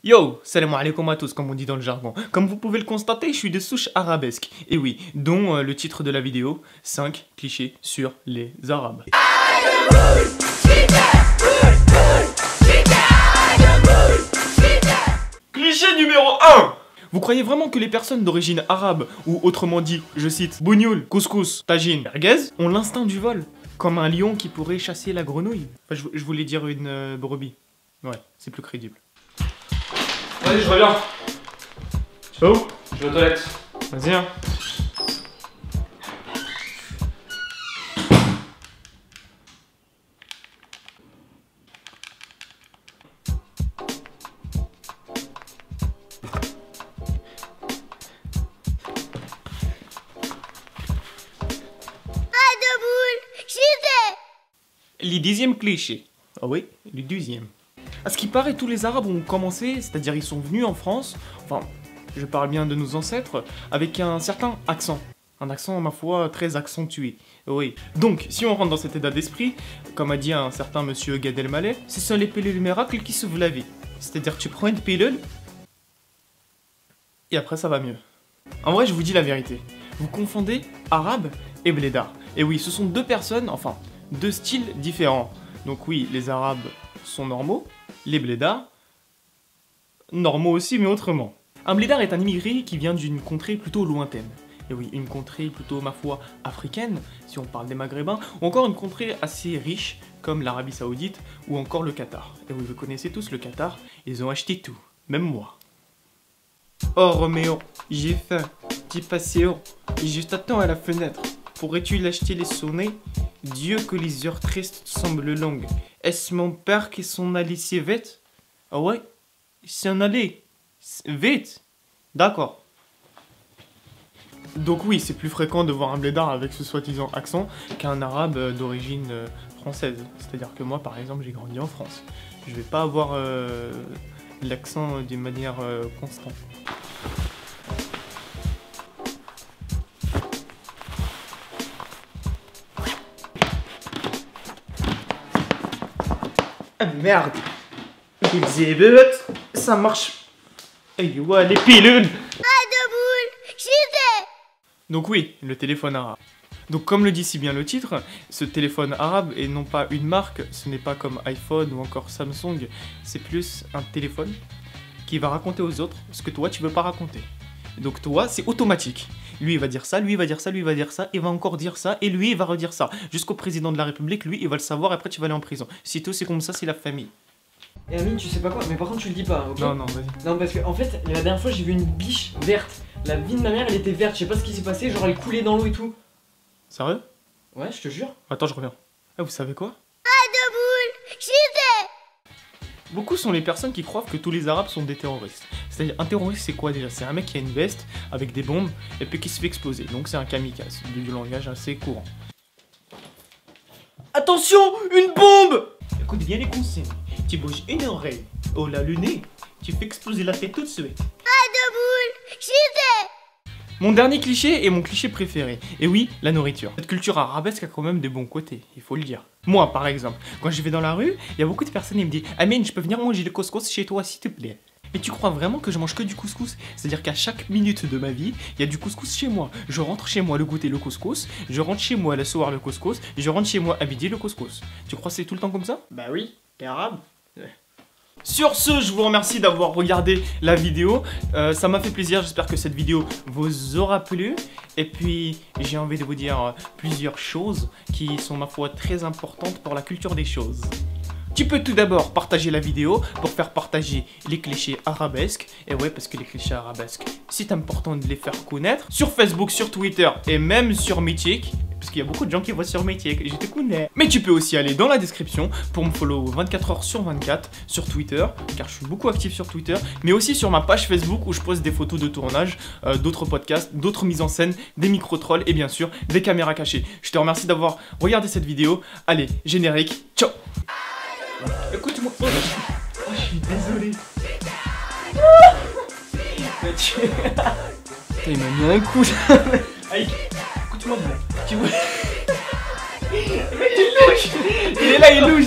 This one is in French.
Yo, salam alaikum à tous, comme on dit dans le jargon. Comme vous pouvez le constater, je suis de souche arabesque. Et oui, dont le titre de la vidéo, 5 clichés sur les Arabes. Cliché numéro 1. Vous croyez vraiment que les personnes d'origine arabe, ou autrement dit, je cite, bougnoul, couscous, tagine, merguez, ont l'instinct du vol, comme un lion qui pourrait chasser la grenouille? Enfin, je voulais dire une brebis. Ouais, c'est plus crédible. Vas-y, je reviens. Tu vas où? Je vais aux toilettes. Vas-y, hein. Les 10e cliché. Ah oui, le 12e. À ce qui paraît, tous les Arabes ont commencé, c'est-à-dire ils sont venus en France, enfin, je parle bien de nos ancêtres, avec un certain accent. Un accent, ma foi, très accentué. Oui. Donc, si on rentre dans cet état d'esprit, comme a dit un certain monsieur Gad Elmaleh, ce sont les pilules miracles qui sauvent la vie. C'est-à-dire tu prends une pilule, et après ça va mieux. En vrai, je vous dis la vérité. Vous confondez arabe et blédard. Et oui, ce sont deux personnes, enfin, deux styles différents. Donc oui, les arabes sont normaux, les blédards, normaux aussi, mais autrement. Un blédard est un immigré qui vient d'une contrée plutôt lointaine. Et oui, une contrée plutôt, ma foi, africaine, si on parle des Maghrébins, ou encore une contrée assez riche, comme l'Arabie Saoudite, ou encore le Qatar. Et oui, vous connaissez tous le Qatar, ils ont acheté tout, même moi. Oh Roméo, j'ai faim, petit passéo, et je t'attends à la fenêtre. Pourrais-tu l'acheter les sonnets? Dieu que les heures tristes semblent longues. Est-ce mon père qui s'en allait si vite? Ah ouais? Il s'en allait vite? D'accord. Donc oui, c'est plus fréquent de voir un blédard avec ce soi-disant accent qu'un arabe d'origine française. C'est-à-dire que moi, par exemple, j'ai grandi en France. Je vais pas avoir l'accent d'une manière constante. Ah merde! Ça marche! Et ouais, les pilules! Donc oui, le téléphone arabe. Donc comme le dit si bien le titre, ce téléphone arabe est non pas une marque, ce n'est pas comme iPhone ou encore Samsung, c'est plus un téléphone qui va raconter aux autres ce que toi tu veux pas raconter. Donc toi, c'est automatique. Lui il va dire ça, lui il va dire ça, lui il va dire ça, il va encore dire ça, et lui il va redire ça. Jusqu'au président de la République, lui il va le savoir, après tu vas aller en prison. Si tout c'est comme ça, c'est la famille. Et Amine, tu sais pas quoi? Mais par contre, tu le dis pas, ok? Non, non, vas-y. Non, parce que en fait, la dernière fois, j'ai vu une biche verte. La vie de ma mère, elle était verte. Je sais pas ce qui s'est passé, genre elle coulait dans l'eau et tout. Sérieux? Ouais, je te jure. Attends, je reviens. Ah, vous savez quoi? Beaucoup sont les personnes qui croient que tous les Arabes sont des terroristes. C'est-à-dire, un terroriste, c'est quoi déjà? C'est un mec qui a une veste avec des bombes et puis qui se fait exploser. Donc c'est un kamikaze, du langage assez courant. Attention, une bombe! Écoute bien les consignes. Tu bouges une oreille, oh là le nez, tu fais exploser la tête tout de suite. Mon dernier cliché est mon cliché préféré. Et oui, la nourriture. Cette culture arabesque a quand même des bons côtés, il faut le dire. Moi, par exemple, quand je vais dans la rue, il y a beaucoup de personnes qui me disent « Amine, je peux venir manger le couscous chez toi, s'il te plaît ?» Mais tu crois vraiment que je mange que du couscous? C'est-à-dire qu'à chaque minute de ma vie, il y a du couscous chez moi. Je rentre chez moi le goûter le couscous, je rentre chez moi le soir le couscous, je rentre chez moi à midi le couscous. Tu crois que c'est tout le temps comme ça? Bah oui, t'es arabe. Ouais. Sur ce, je vous remercie d'avoir regardé la vidéo, ça m'a fait plaisir, j'espère que cette vidéo vous aura plu. Et puis, j'ai envie de vous dire plusieurs choses qui sont, ma foi, très importantes pour la culture des choses. Tu peux tout d'abord partager la vidéo pour faire partager les clichés arabesques. Et ouais, parce que les clichés arabesques, c'est important de les faire connaître. Sur Facebook, sur Twitter et même sur Mythic. Parce qu'il y a beaucoup de gens qui voient sur Mythic, je te connais. Mais tu peux aussi aller dans la description pour me follow 24h/24 sur Twitter, car je suis beaucoup actif sur Twitter, mais aussi sur ma page Facebook où je poste des photos de tournage, d'autres podcasts, d'autres mises en scène, des micro-trolls et bien sûr des caméras cachées. Je te remercie d'avoir regardé cette vidéo. Allez, générique, ciao. Écoute-moi. Oh, je suis désolé. Il m'a mis un coup. Aïe. Écoute-moi bien. Tu vois. Il est louche. Il est là, il louche.